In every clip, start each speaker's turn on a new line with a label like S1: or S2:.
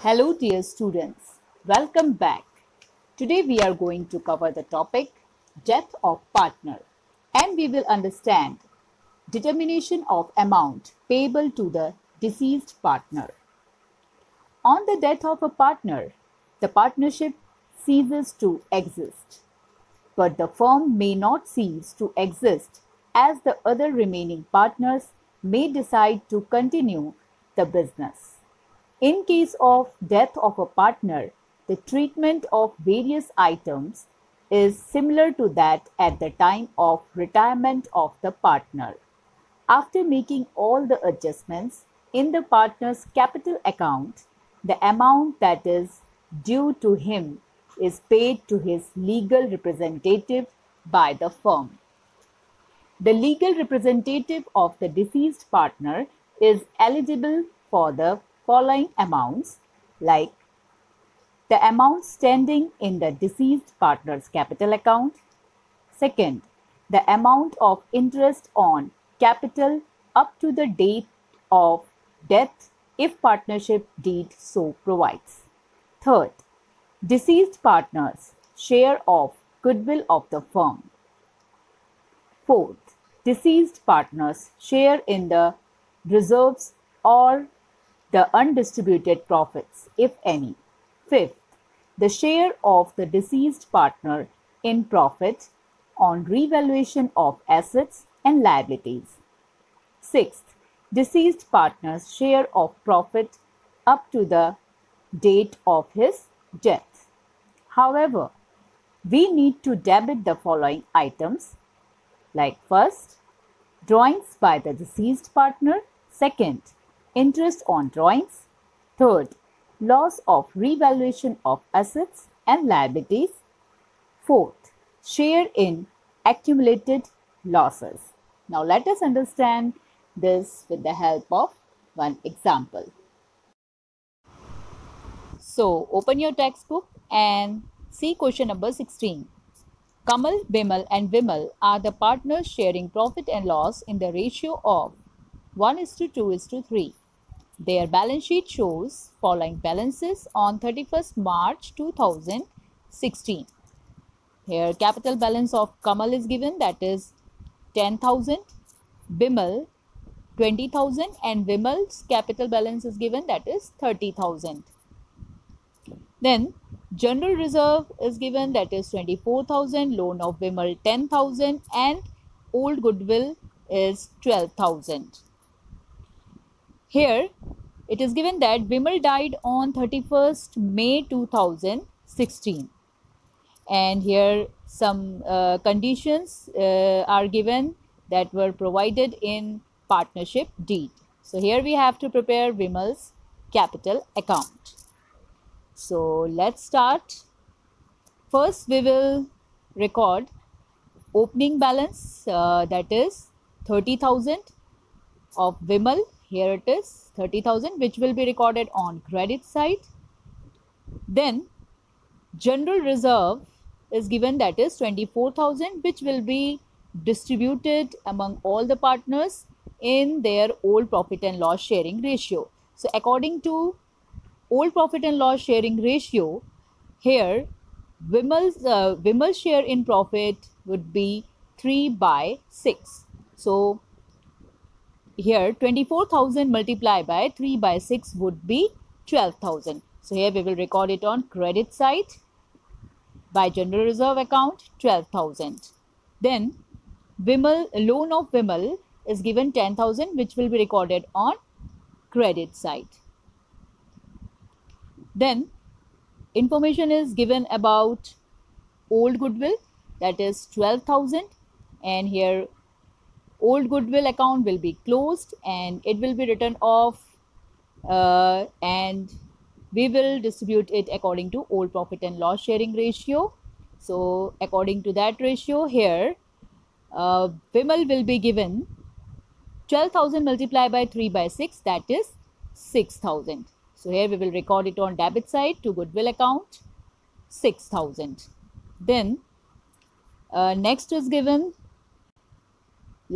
S1: Hello dear students, welcome back. Today we are going to cover the topic death of partner and we will understand determination of amount payable to the deceased partner. On the death of a partner, the partnership ceases to exist, but the firm may not cease to exist as the other remaining partners may decide to continue the business. In case of death of a partner, the treatment of various items is similar to that at the time of retirement of the partner. After making all the adjustments in the partner's capital account, the amount that is due to him is paid to his legal representative by the firm. The legal representative of the deceased partner is eligible for the following amounts, like the amount standing in the deceased partner's capital account. Second, the amount of interest on capital up to the date of death if partnership deed so provides. Third, deceased partner's share of goodwill of the firm. Fourth, deceased partner's share in the reserves or the undistributed profits, if any. Fifth, the share of the deceased partner in profit on revaluation of assets and liabilities. Sixth, deceased partner's share of profit up to the date of his death. However, we need to debit the following items, like first, drawings by the deceased partner. Second, interest on drawings. Third, loss of revaluation of assets and liabilities. Fourth, share in accumulated losses. Now let us understand this with the help of one example. So open your textbook and see question number 16. Kamal, Bimal and Vimal are the partners sharing profit and loss in the ratio of 1:2:3. Their balance sheet shows following balances on 31st March 2016. Here capital balance of Kamal is given, that is 10,000, Bimal 20,000 and Vimal's capital balance is given, that is 30,000. Then general reserve is given, that is 24,000, loan of Vimal 10,000 and old goodwill is 12,000. Here it is given that Vimal died on 31st May 2016 and here some conditions are given that were provided in partnership deed. So here we have to prepare Vimal's capital account. So let's start. First we will record opening balance, that is 30,000 of Vimal. Here it is 30,000, which will be recorded on credit side. Then general reserve is given, that is 24,000, which will be distributed among all the partners in their old profit and loss sharing ratio. So according to old profit and loss sharing ratio, here Vimal's share in profit would be 3/6. So here 24,000 multiplied by 3/6 would be 12,000. So here we will record it on credit side by general reserve account 12,000. Then loan of Vimal is given 10,000, which will be recorded on credit side. Then information is given about old goodwill, that is 12,000, and here old goodwill account will be closed and it will be written off and we will distribute it according to old profit and loss sharing ratio. So according to that ratio, here Vimal will be given 12,000 multiplied by 3/6, that is 6,000. So here we will record it on debit side to goodwill account 6,000. Then next is given,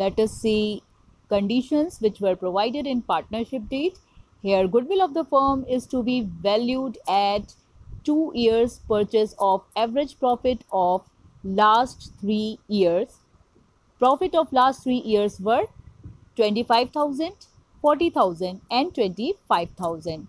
S1: let us see conditions which were provided in partnership deed. Here, goodwill of the firm is to be valued at 2 years purchase of average profit of last 3 years. Profit of last 3 years were 25,000, 40,000 and 25,000.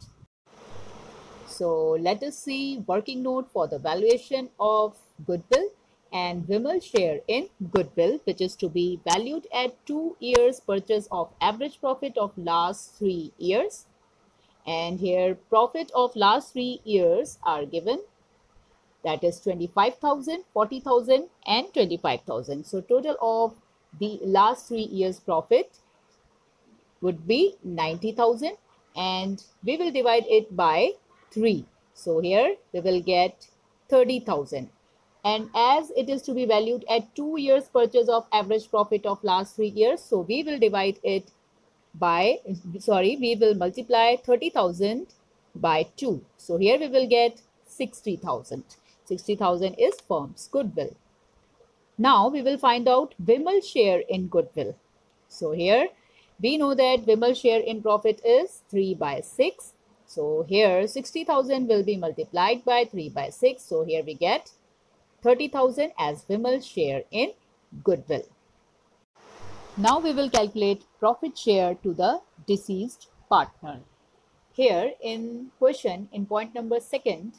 S1: So let us see working note for the valuation of goodwill and Vimal's share in goodwill, which is to be valued at 2 years purchase of average profit of last 3 years. And here profit of last 3 years are given, that is 25,000, 40,000 and 25,000. So total of the last 3 years profit would be 90,000 and we will divide it by 3. So here we will get 30,000. And as it is to be valued at 2 years purchase of average profit of last 3 years, so we will divide it by, we will multiply 30,000 by 2. So here we will get 60,000. 60,000 is firm's goodwill. Now we will find out Vimal's share in goodwill. So here we know that Vimal's share in profit is 3 by 6. So here 60,000 will be multiplied by 3 by 6. So here we get 30,000 as Vimal's share in goodwill. Now we will calculate profit share to the deceased partner. Here in question, in point number 2,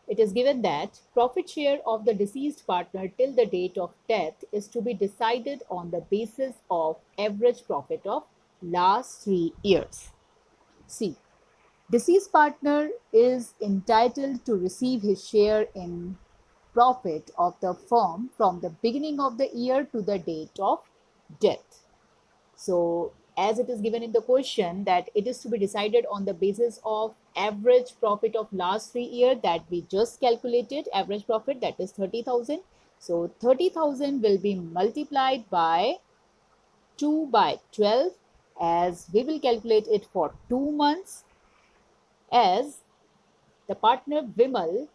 S1: it is given that profit share of the deceased partner till the date of death is to be decided on the basis of average profit of last 3 years. See, deceased partner is entitled to receive his share in profit of the firm from the beginning of the year to the date of death. So as it is given in the question that it is to be decided on the basis of average profit of last 3 years that we just calculated, average profit, that is 30,000. So 30,000 will be multiplied by 2 by 12 as we will calculate it for 2 months, as the partner Vimal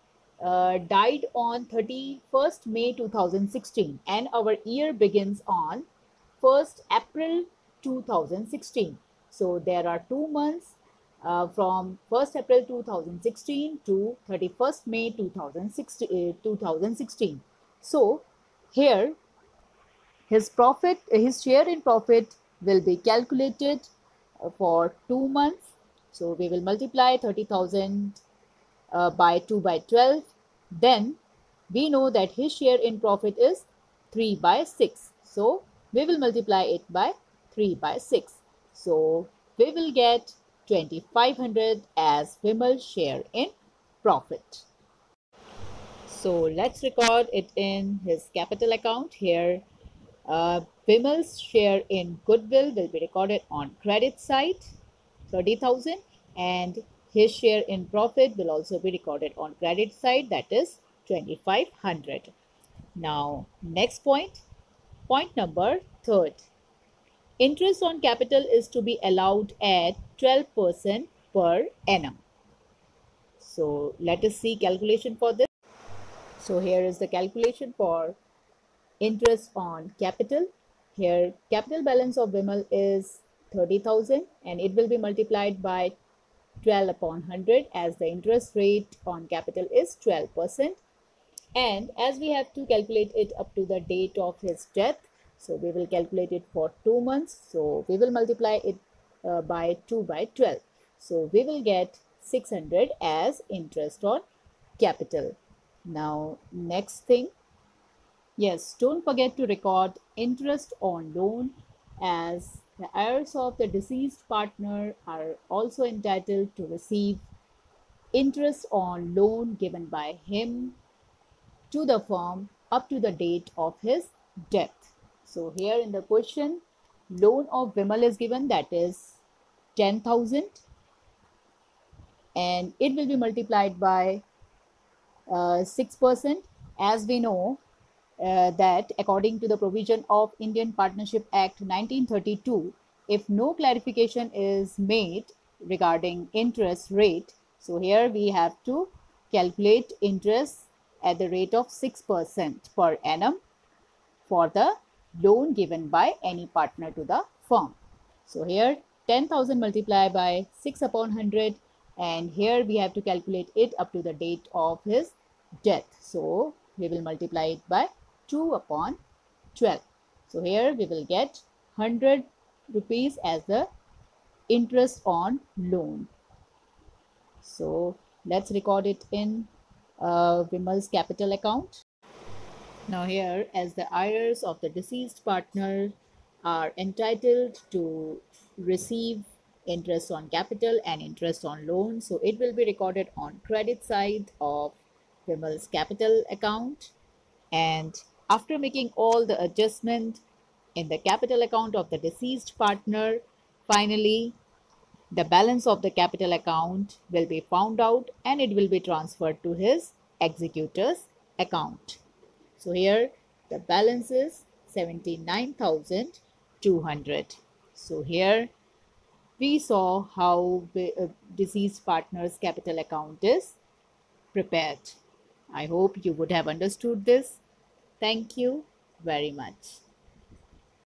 S1: died on 31st May 2016 and our year begins on 1st April 2016. So there are 2 months from 1st April 2016 to 31st May 2016. So here his share in profit will be calculated for 2 months. So we will multiply 30,000 by 2 by 12. Then we know that his share in profit is 3 by 6. So we will multiply it by 3 by 6. So we will get 2,500 as Vimal's share in profit. So let's record it in his capital account. Here Vimal's share in goodwill will be recorded on credit side, 30,000, and his share in profit will also be recorded on credit side, that is 2,500. Now next point, point number 3. Interest on capital is to be allowed at 12% per annum. So let us see calculation for this. So here is the calculation for interest on capital. Here capital balance of Vimal is 30,000 and it will be multiplied by 12 upon 100 as the interest rate on capital is 12%. And as we have to calculate it up to the date of his death, so we will calculate it for 2 months. So we will multiply it by 2 by 12. So we will get 600 as interest on capital. Now next thing, yes, don't forget to record interest on loan, as the heirs of the deceased partner are also entitled to receive interest on loan given by him to the firm up to the date of his death. So here in the question, loan of Vimal is given, that is 10,000, and it will be multiplied by 6%, as we know that according to the provision of Indian Partnership Act 1932, if no clarification is made regarding interest rate, so here we have to calculate interest at the rate of 6% per annum for the loan given by any partner to the firm. So here 10,000 multiplied by 6 upon 100, and here we have to calculate it up to the date of his death. So we will multiply it by 2 upon 12. So here we will get 100 rupees as the interest on loan. So let's record it in Vimal's capital account. Now here, as the heirs of the deceased partner are entitled to receive interest on capital and interest on loan, so it will be recorded on credit side of Vimal's capital account. And after making all the adjustment in the capital account of the deceased partner, finally the balance of the capital account will be found out and it will be transferred to his executor's account. So here the balance is 79,200. So here we saw how the deceased partner's capital account is prepared. I hope you would have understood this. Thank you very much.